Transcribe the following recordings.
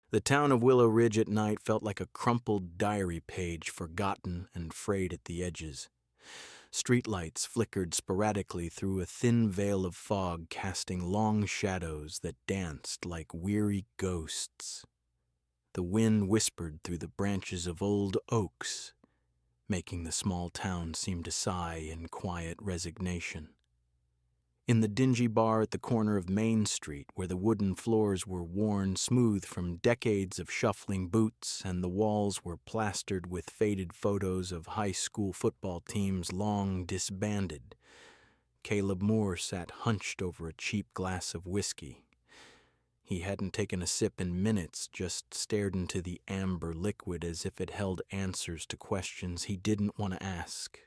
The town of Willow Ridge at night felt like a crumpled diary page, forgotten and frayed at the edges. Streetlights flickered sporadically through a thin veil of fog, casting long shadows that danced like weary ghosts. The wind whispered through the branches of old oaks, making the small town seem to sigh in quiet resignation. In the dingy bar at the corner of Main Street, where the wooden floors were worn smooth from decades of shuffling boots and the walls were plastered with faded photos of high school football teams long disbanded, Caleb Moore sat hunched over a cheap glass of whiskey. He hadn't taken a sip in minutes, just stared into the amber liquid as if it held answers to questions he didn't want to ask.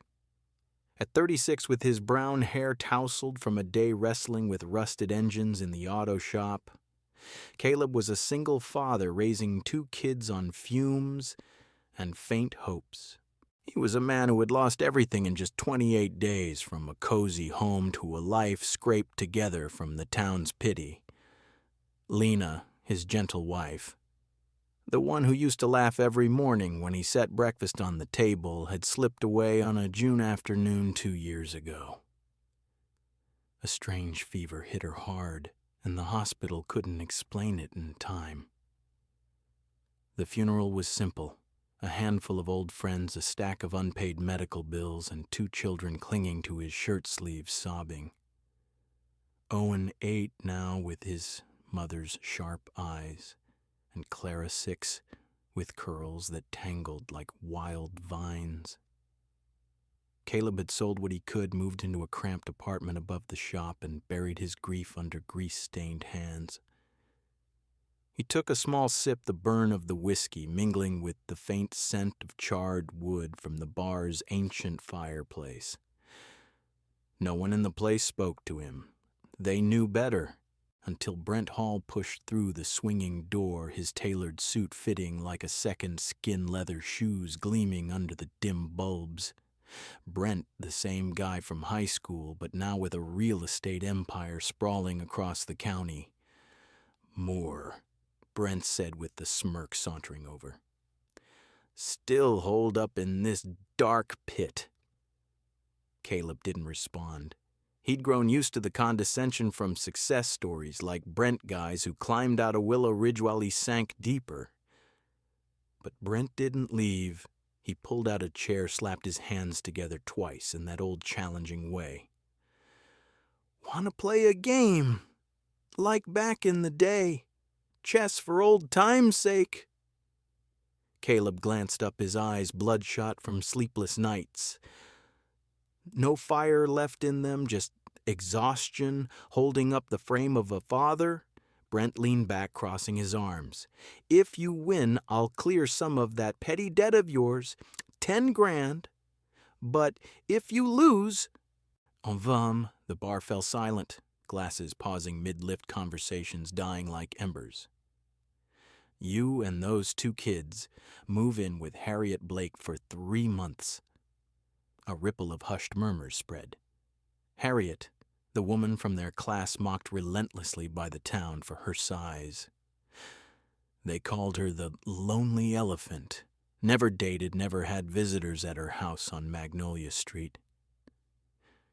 At 36, with his brown hair tousled from a day wrestling with rusted engines in the auto shop, Caleb was a single father raising 2 kids on fumes and faint hopes. He was a man who had lost everything in just 28 days, from a cozy home to a life scraped together from the town's pity. Lena, his gentle wife, the one who used to laugh every morning when he set breakfast on the table, had slipped away on a June afternoon 2 years ago. A strange fever hit her hard, and the hospital couldn't explain it in time. The funeral was simple: a handful of old friends, a stack of unpaid medical bills, and 2 children clinging to his shirt sleeves, sobbing. Owen 8 now, with his mother's sharp eyes, and Clara 6 with curls that tangled like wild vines. Caleb had sold what he could, moved into a cramped apartment above the shop, and buried his grief under grease-stained hands. He took a small sip, the burn of the whiskey mingling with the faint scent of charred wood from the bar's ancient fireplace. No one in the place spoke to him. They knew better, until Brent Hall pushed through the swinging door, his tailored suit fitting like a second skin leather shoes gleaming under the dim bulbs. Brent, the same guy from high school, but now with a real estate empire sprawling across the county. Moore, Brent said with the smirk sauntering over. Still holed up in this dark pit. Caleb didn't respond. He'd grown used to the condescension from success stories like Brent guys who climbed out of Willow Ridge while he sank deeper. But Brent didn't leave. He pulled out a chair, slapped his hands together twice in that old challenging way. "Want to play a game? Like back in the day. Chess for old time's sake." Caleb glanced up, his eyes bloodshot from sleepless nights. No fire left in them, just exhaustion holding up the frame of a father. Brent leaned back, crossing his arms. "If you win, I'll clear some of that petty debt of yours, 10 grand. But if you lose..." En vum, the bar fell silent, glasses pausing mid-lift, conversations dying like embers. "You and those 2 kids move in with Harriet Blake for 3 months. A ripple of hushed murmurs spread. Harriet, the woman from their class mocked relentlessly by the town for her size. They called her the Lonely Elephant. Never dated, never had visitors at her house on Magnolia Street.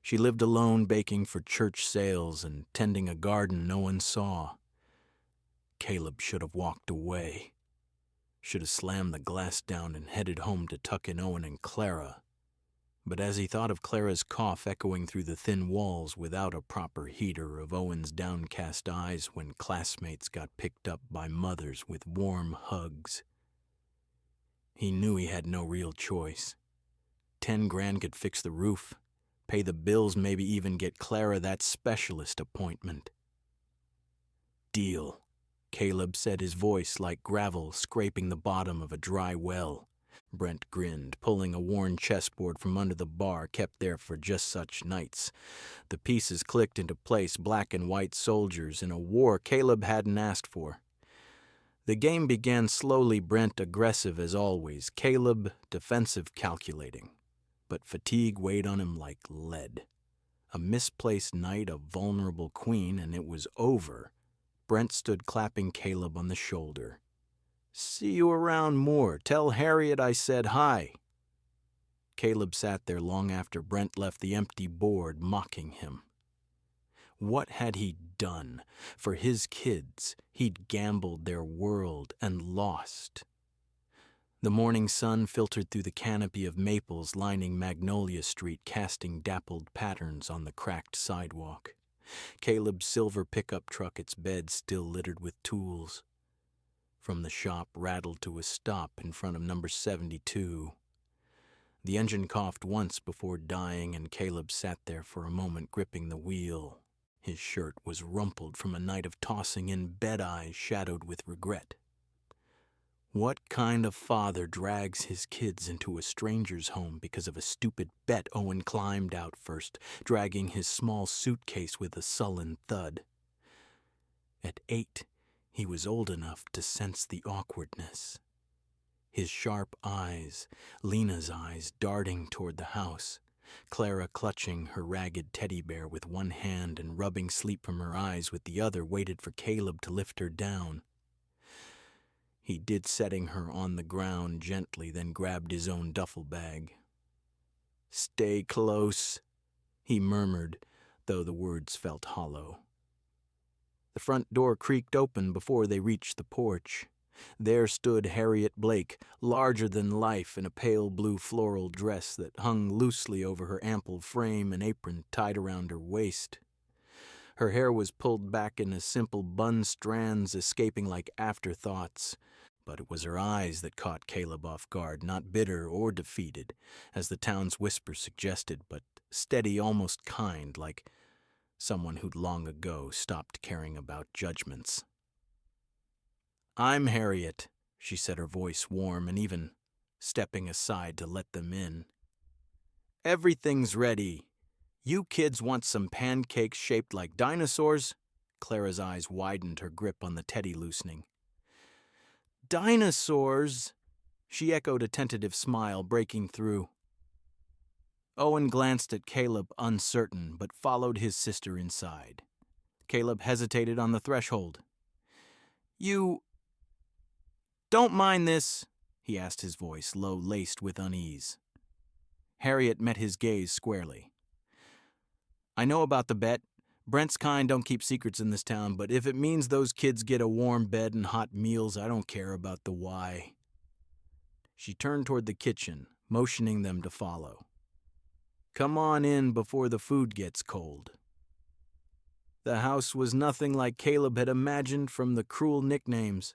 She lived alone, baking for church sales and tending a garden no one saw. Caleb should have walked away. Should have slammed the glass down and headed home to tuck in Owen and Clara. But as he thought of Clara's cough echoing through the thin walls without a proper heater, of Owen's downcast eyes when classmates got picked up by mothers with warm hugs, he knew he had no real choice. 10 grand could fix the roof, pay the bills, maybe even get Clara that specialist appointment. "Deal," Caleb said, his voice like gravel scraping the bottom of a dry well. Brent grinned, pulling a worn chessboard from under the bar kept there for just such nights. The pieces clicked into place, black and white soldiers in a war Caleb hadn't asked for. The game began slowly, Brent aggressive as always, Caleb defensive, calculating. But fatigue weighed on him like lead. A misplaced knight, a vulnerable queen, and it was over. Brent stood clapping Caleb on the shoulder. See you around more. Tell Harriet I said hi. Caleb sat there long after Brent left the empty board, mocking him. What had he done? For his kids, he'd gambled their world and lost. The morning sun filtered through the canopy of maples lining Magnolia Street, casting dappled patterns on the cracked sidewalk. Caleb's silver pickup truck, its bed still littered with tools. From the shop rattled to a stop in front of number 72. The engine coughed once before dying, and Caleb sat there for a moment gripping the wheel. His shirt was rumpled from a night of tossing in bed eyes shadowed with regret. What kind of father drags his kids into a stranger's home because of a stupid bet? Owen climbed out first, dragging his small suitcase with a sullen thud. At 8, he was old enough to sense the awkwardness. His sharp eyes, Lena's eyes, darting toward the house, Clara clutching her ragged teddy bear with one hand and rubbing sleep from her eyes with the other, waited for Caleb to lift her down. He did, setting her on the ground gently, then grabbed his own duffel bag. "Stay close," he murmured, though the words felt hollow. The front door creaked open before they reached the porch. There stood Harriet Blake, larger than life in a pale blue floral dress that hung loosely over her ample frame, an apron tied around her waist. Her hair was pulled back in a simple bun, strands escaping like afterthoughts. But it was her eyes that caught Caleb off guard, not bitter or defeated, as the town's whisper suggested, but steady, almost kind, like someone who'd long ago stopped caring about judgments. "I'm Harriet," she said, her voice warm and even stepping aside to let them in. "Everything's ready. You kids want some pancakes shaped like dinosaurs?" Clara's eyes widened, her grip on the teddy loosening. "Dinosaurs?" she echoed, a tentative smile breaking through. Owen glanced at Caleb, uncertain, but followed his sister inside. Caleb hesitated on the threshold. "You don't mind this?" he asked, his voice low, laced with unease. Harriet met his gaze squarely. "I know about the bet. Brent's kind don't keep secrets in this town, but if it means those kids get a warm bed and hot meals, I don't care about the why." She turned toward the kitchen, motioning them to follow. "Come on in before the food gets cold." The house was nothing like Caleb had imagined from the cruel nicknames.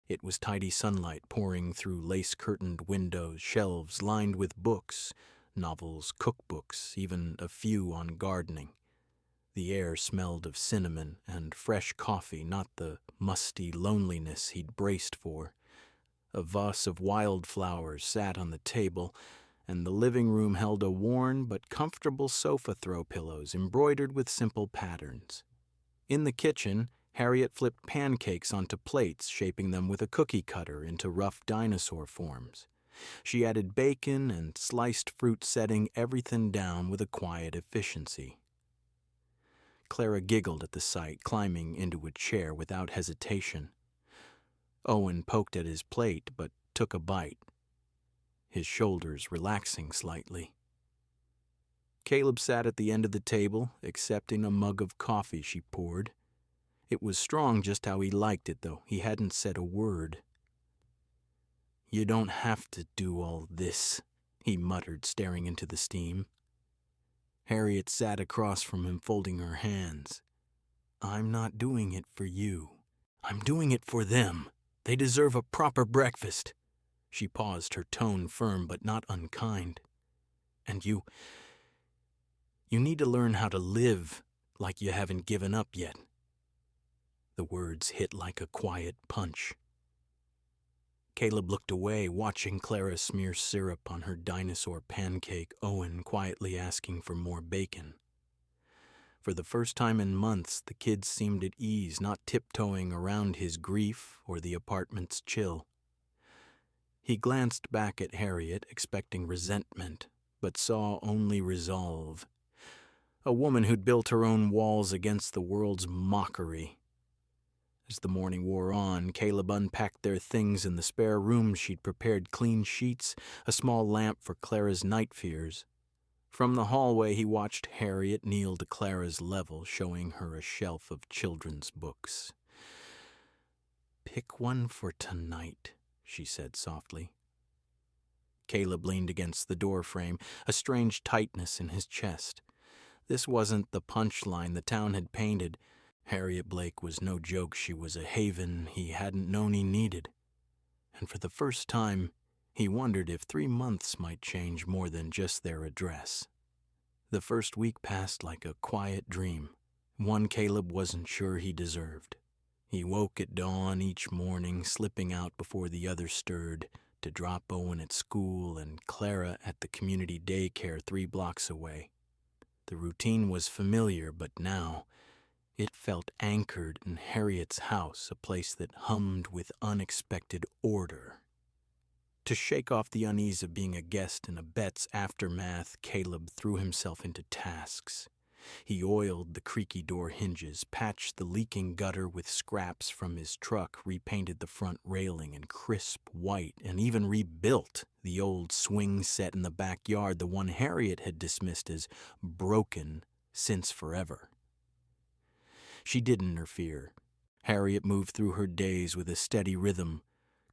It was tidy sunlight pouring through lace-curtained windows, shelves lined with books, novels, cookbooks, even a few on gardening. The air smelled of cinnamon and fresh coffee, not the musty loneliness he'd braced for. A vase of wildflowers sat on the table, and the living room held a worn but comfortable sofa throw pillows embroidered with simple patterns. In the kitchen, Harriet flipped pancakes onto plates, shaping them with a cookie cutter into rough dinosaur forms. She added bacon and sliced fruit, setting everything down with a quiet efficiency. Clara giggled at the sight, climbing into a chair without hesitation. Owen poked at his plate, but took a bite, his shoulders relaxing slightly. Caleb sat at the end of the table, accepting a mug of coffee she poured. It was strong, just how he liked it, though he hadn't said a word. "You don't have to do all this," he muttered, staring into the steam. Harriet sat across from him, folding her hands. "I'm not doing it for you. I'm doing it for them. They deserve a proper breakfast." She paused, her tone firm but not unkind. "And you need to learn how to live like you haven't given up yet." The words hit like a quiet punch. Caleb looked away, watching Clara smear syrup on her dinosaur pancake, Owen quietly asking for more bacon. For the first time in months, the kids seemed at ease, not tiptoeing around his grief or the apartment's chill. He glanced back at Harriet, expecting resentment, but saw only resolve. A woman who'd built her own walls against the world's mockery. As the morning wore on, Caleb unpacked their things in the spare room she'd prepared: clean sheets, a small lamp for Clara's night fears. From the hallway, he watched Harriet kneel to Clara's level, showing her a shelf of children's books. "Pick one for tonight," she said softly. Caleb leaned against the doorframe, a strange tightness in his chest. This wasn't the punchline the town had painted. Harriet Blake was no joke. She was a haven he hadn't known he needed. And for the first time, he wondered if 3 months might change more than just their address. The first week passed like a quiet dream, one Caleb wasn't sure he deserved. He woke at dawn each morning, slipping out before the others stirred, to drop Owen at school and Clara at the community daycare 3 blocks away. The routine was familiar, but now it felt anchored in Harriet's house, a place that hummed with unexpected order. To shake off the unease of being a guest in a Bet's aftermath, Caleb threw himself into tasks. He oiled the creaky door hinges, patched the leaking gutter with scraps from his truck, repainted the front railing in crisp white, and even rebuilt the old swing set in the backyard, the one Harriet had dismissed as broken since forever. She didn't interfere. Harriet moved through her days with a steady rhythm,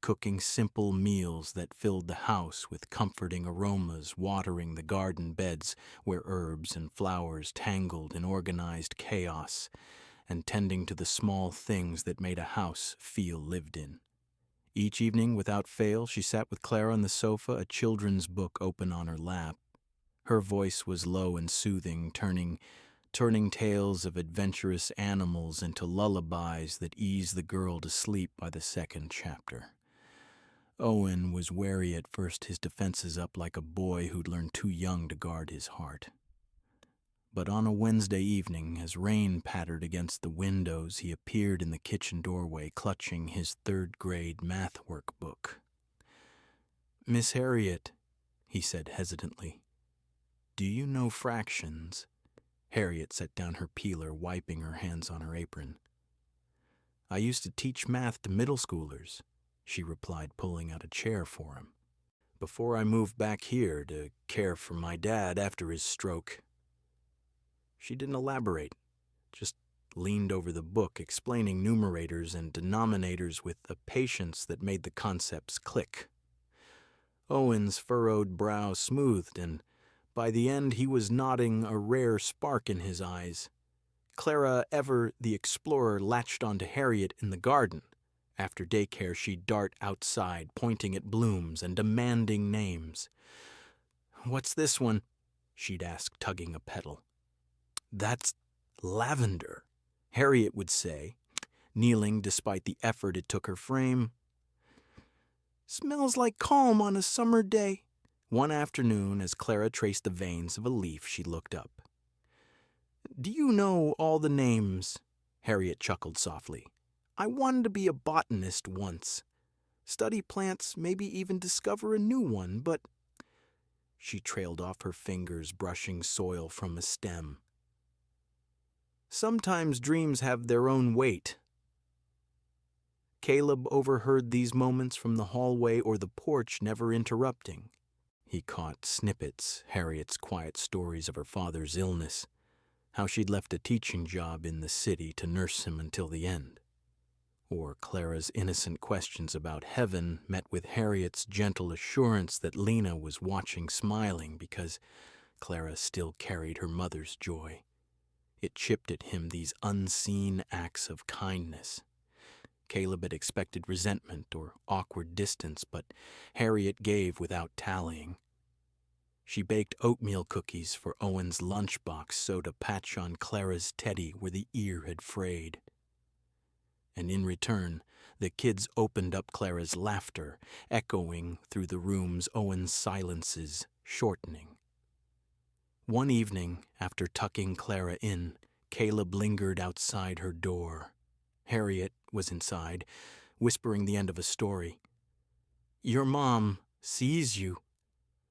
cooking simple meals that filled the house with comforting aromas, watering the garden beds where herbs and flowers tangled in organized chaos, and tending to the small things that made a house feel lived in. Each evening, without fail, she sat with Clara on the sofa, a children's book open on her lap. Her voice was low and soothing, turning tales of adventurous animals into lullabies that eased the girl to sleep by the second chapter. Owen was wary at first, his defenses up like a boy who'd learned too young to guard his heart. But on a Wednesday evening, as rain pattered against the windows, he appeared in the kitchen doorway, clutching his 3rd-grade math workbook. "Miss Harriet," he said hesitantly, "do you know fractions?" Harriet set down her peeler, wiping her hands on her apron. "I used to teach math to middle schoolers," she replied, pulling out a chair for him, "before I moved back here to care for my dad after his stroke." She didn't elaborate, just leaned over the book, explaining numerators and denominators with a patience that made the concepts click. Owen's furrowed brow smoothed, and by the end he was nodding, a rare spark in his eyes. Clara, ever the explorer, latched onto Harriet in the garden. After daycare, she'd dart outside, pointing at blooms and demanding names. "What's this one?" she'd ask, tugging a petal. "That's lavender," Harriet would say, kneeling despite the effort it took her frame. "Smells like calm on a summer day." One afternoon, as Clara traced the veins of a leaf, she looked up. "Do you know all the names?" Harriet chuckled softly. "I wanted to be a botanist once. Study plants, maybe even discover a new one, but—" She trailed off her fingers, brushing soil from a stem. "Sometimes dreams have their own weight." Caleb overheard these moments from the hallway or the porch, never interrupting. He caught snippets, Harriet's quiet stories of her father's illness, how she'd left a teaching job in the city to nurse him until the end. Or Clara's innocent questions about heaven, met with Harriet's gentle assurance that Lena was watching, smiling, because Clara still carried her mother's joy. It chipped at him, these unseen acts of kindness. Caleb had expected resentment or awkward distance, but Harriet gave without tallying. She baked oatmeal cookies for Owen's lunchbox, sewed a patch on Clara's teddy where the ear had frayed. And in return, the kids opened up Clara's laughter, echoing through the room's Owen's silences, shortening. One evening, after tucking Clara in, Caleb lingered outside her door. Harriet was inside, whispering the end of a story. "Your mom sees you."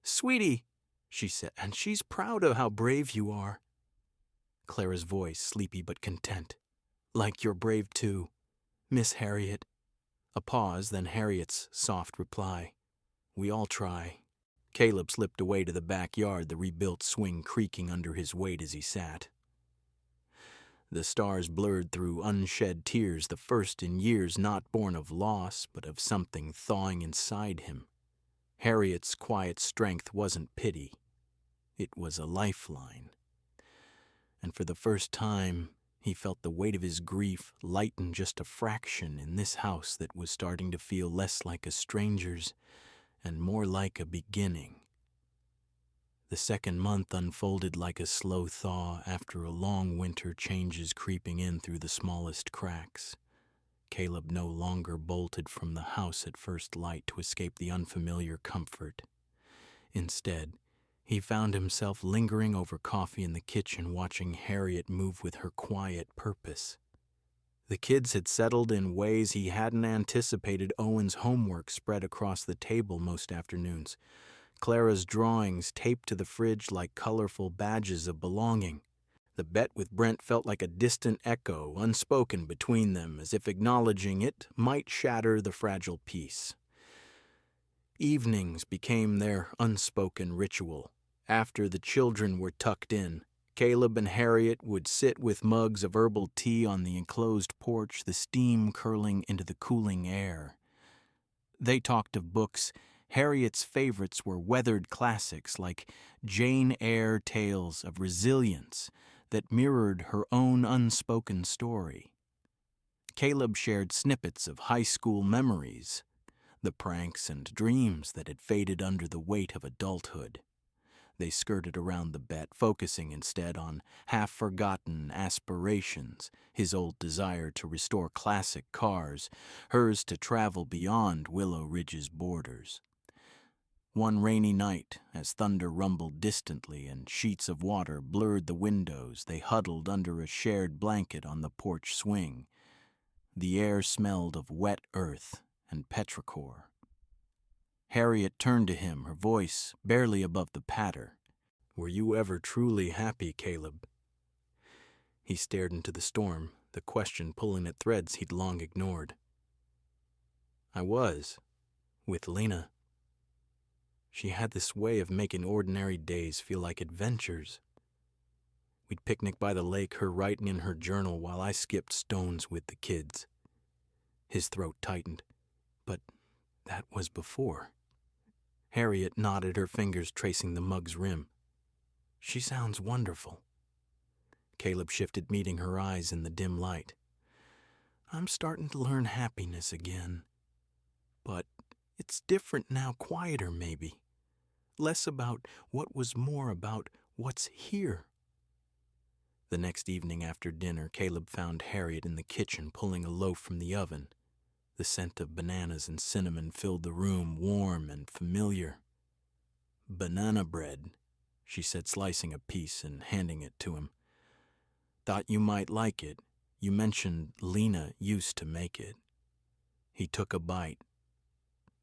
"Sweetie," she said, "and she's proud of how brave you are." Clara's voice, sleepy but content. "Like you're brave too." Miss Harriet. A pause, then Harriet's soft reply. We all try. Caleb slipped away to the backyard, the rebuilt swing creaking under his weight as he sat. The stars blurred through unshed tears, the first in years not born of loss, but of something thawing inside him. Harriet's quiet strength wasn't pity. It was a lifeline. And for the first time, he felt the weight of his grief lighten just a fraction in this house that was starting to feel less like a stranger's and more like a beginning. The second month unfolded like a slow thaw after a long winter, changes creeping in through the smallest cracks. Caleb no longer bolted from the house at first light to escape the unfamiliar comfort. Instead, he found himself lingering over coffee in the kitchen, watching Harriet move with her quiet purpose. The kids had settled in ways he hadn't anticipated. Owen's homework spread across the table most afternoons. Clara's drawings taped to the fridge like colorful badges of belonging. The bet with Brent felt like a distant echo, unspoken between them, as if acknowledging it might shatter the fragile peace. Evenings became their unspoken ritual. After the children were tucked in, Caleb and Harriet would sit with mugs of herbal tea on the enclosed porch, the steam curling into the cooling air. They talked of books. Harriet's favorites were weathered classics like Jane Eyre tales of resilience that mirrored her own unspoken story. Caleb shared snippets of high school memories, the pranks and dreams that had faded under the weight of adulthood. They skirted around the bet, focusing instead on half-forgotten aspirations, his old desire to restore classic cars, hers to travel beyond Willow Ridge's borders. One rainy night, as thunder rumbled distantly and sheets of water blurred the windows, they huddled under a shared blanket on the porch swing. The air smelled of wet earth and petrichor. Harriet turned to him, her voice barely above the patter. Were you ever truly happy, Caleb? He stared into the storm, the question pulling at threads he'd long ignored. I was, with Lena. She had this way of making ordinary days feel like adventures. We'd picnic by the lake, her writing in her journal while I skipped stones with the kids. His throat tightened. But that was before. Harriet nodded, her fingers tracing the mug's rim. She sounds wonderful. Caleb shifted, meeting her eyes in the dim light. I'm starting to learn happiness again. But it's different now, quieter maybe. Less about what was, more about what's here. The next evening after dinner, Caleb found Harriet in the kitchen pulling a loaf from the oven. The scent of bananas and cinnamon filled the room, warm and familiar. Banana bread, she said, slicing a piece and handing it to him. Thought you might like it. You mentioned Lena used to make it. He took a bite,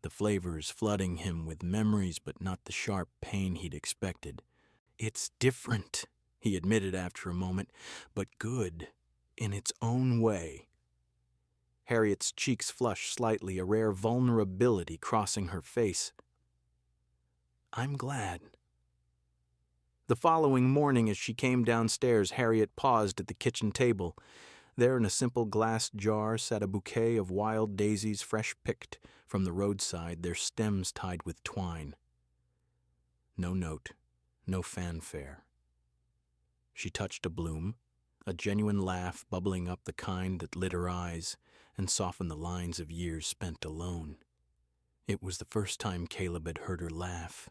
the flavors flooding him with memories but not the sharp pain he'd expected. It's different, he admitted after a moment, but good in its own way. Harriet's cheeks flushed slightly, a rare vulnerability crossing her face. I'm glad. The following morning, as she came downstairs, Harriet paused at the kitchen table. There, in a simple glass jar, sat a bouquet of wild daisies, fresh picked from the roadside, their stems tied with twine. No note, no fanfare. She touched a bloom, a genuine laugh bubbling up, the kind that lit her eyes and softened the lines of years spent alone. It was the first time Caleb had heard her laugh,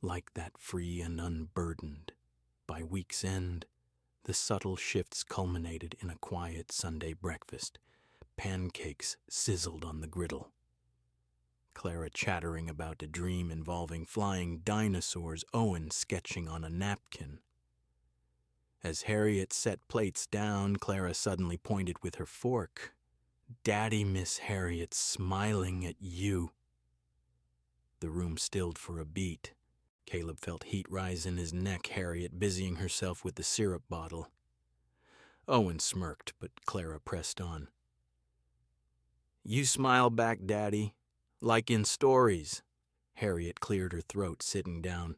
like that, free and unburdened. By week's end, the subtle shifts culminated in a quiet Sunday breakfast. Pancakes sizzled on the griddle. Clara chattering about a dream involving flying dinosaurs, Owen sketching on a napkin. As Harriet set plates down, Clara suddenly pointed with her fork. Daddy, Miss Harriet, smiling at you. The room stilled for a beat. Caleb felt heat rise in his neck, Harriet busying herself with the syrup bottle. Owen smirked, but Clara pressed on. You smile back, Daddy, like in stories. Harriet cleared her throat, sitting down.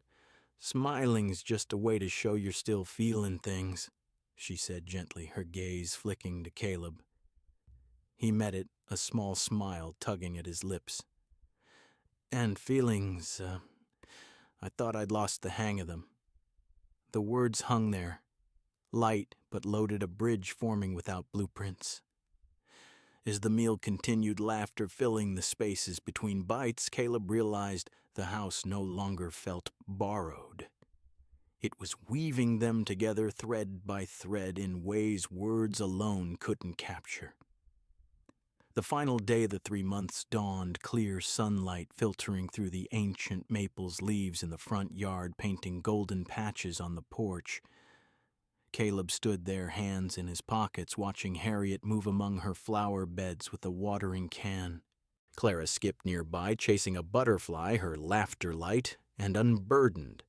Smiling's just a way to show you're still feeling things, she said gently, her gaze flicking to Caleb. He met it, a small smile tugging at his lips. And feelings, I thought I'd lost the hang of them. The words hung there, light but loaded, a bridge forming without blueprints. As the meal continued, laughter filling the spaces between bites, Caleb realized the house no longer felt borrowed. It was weaving them together thread by thread in ways words alone couldn't capture. The final day of the 3 months dawned, clear sunlight filtering through the ancient maple's leaves in the front yard, painting golden patches on the porch. Caleb stood there, hands in his pockets, watching Harriet move among her flower beds with a watering can. Clara skipped nearby, chasing a butterfly, her laughter light and unburdened.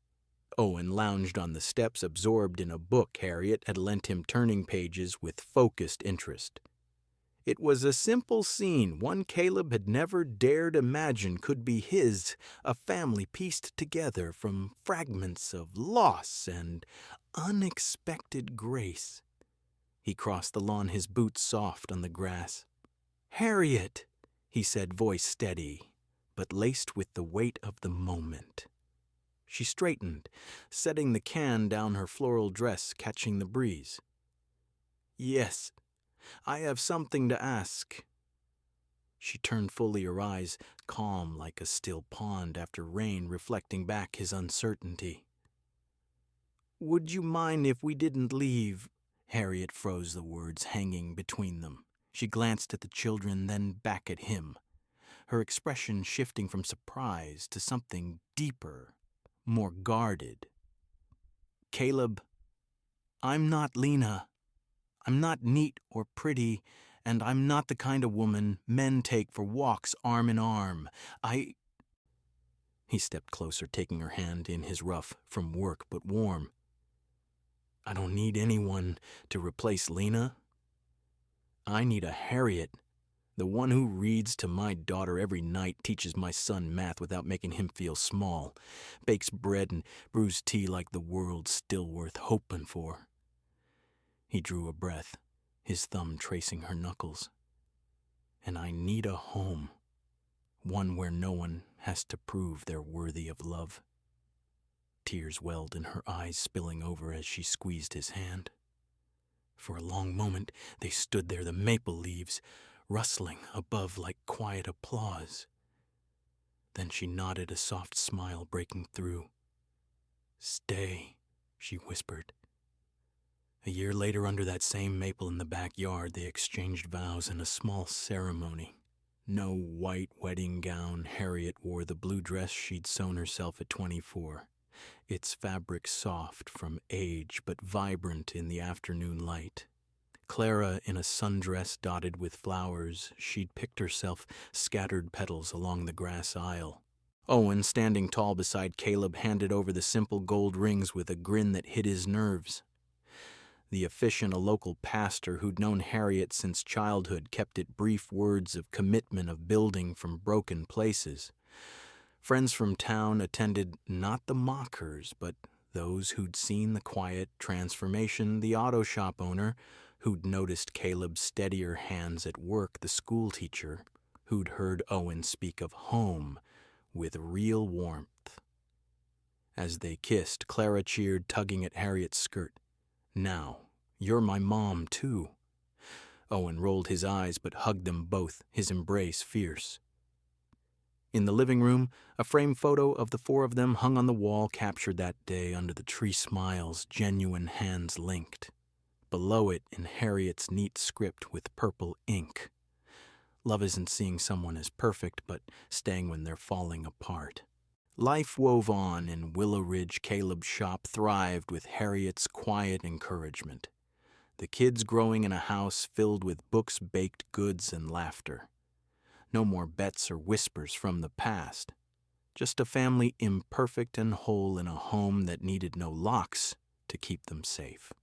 Owen lounged on the steps, absorbed in a book Harriet had lent him, turning pages with focused interest. It was a simple scene, one Caleb had never dared imagine could be his, a family pieced together from fragments of loss and unexpected grace. He crossed the lawn, his boots soft on the grass. "Harriet," he said, voice steady, but laced with the weight of the moment. She straightened, setting the can down her floral dress, catching the breeze. "Yes, I have something to ask." She turned fully, her eyes calm like a still pond after rain, reflecting back his uncertainty. "Would you mind if we didn't leave?" Harriet froze, the words hanging between them. She glanced at the children, then back at him, her expression shifting from surprise to something deeper, more guarded. "Caleb, I'm not Lena. I'm not neat or pretty, and I'm not the kind of woman men take for walks arm in arm. He stepped closer, taking her hand in his rough, from work but warm. "I don't need anyone to replace Lena. I need a Harriet, the one who reads to my daughter every night, teaches my son math without making him feel small, bakes bread and brews tea like the world's still worth hoping for." He drew a breath, his thumb tracing her knuckles. "And I need a home, one where no one has to prove they're worthy of love." Tears welled in her eyes, spilling over as she squeezed his hand. For a long moment they stood there, the maple leaves rustling above like quiet applause. Then she nodded, a soft smile breaking through. "Stay," she whispered. A year later, under that same maple in the backyard, they exchanged vows in a small ceremony. No white wedding gown, Harriet wore the blue dress she'd sewn herself at 24, its fabric soft from age but vibrant in the afternoon light. Clara in a sundress dotted with flowers she'd picked herself, scattered petals along the grass aisle. Owen, standing tall beside Caleb, handed over the simple gold rings with a grin that hid his nerves. The officiant, a local pastor who'd known Harriet since childhood, kept it brief, words of commitment, of building from broken places. Friends from town attended, not the mockers, but those who'd seen the quiet transformation, the auto shop owner who'd noticed Caleb's steadier hands at work, the school teacher who'd heard Owen speak of home with real warmth. As they kissed, Clara cheered, tugging at Harriet's skirt. "Now, you're my mom, too." Owen rolled his eyes but hugged them both, his embrace fierce. In the living room, a framed photo of the four of them hung on the wall, captured that day under the tree smiles, genuine hands linked. Below it, in Harriet's neat script with purple ink, "Love isn't seeing someone as perfect, but staying when they're falling apart." Life wove on in Willow Ridge. Caleb's shop thrived with Harriet's quiet encouragement. The kids growing in a house filled with books, baked goods, and laughter. No more bets or whispers from the past. Just a family imperfect and whole in a home that needed no locks to keep them safe.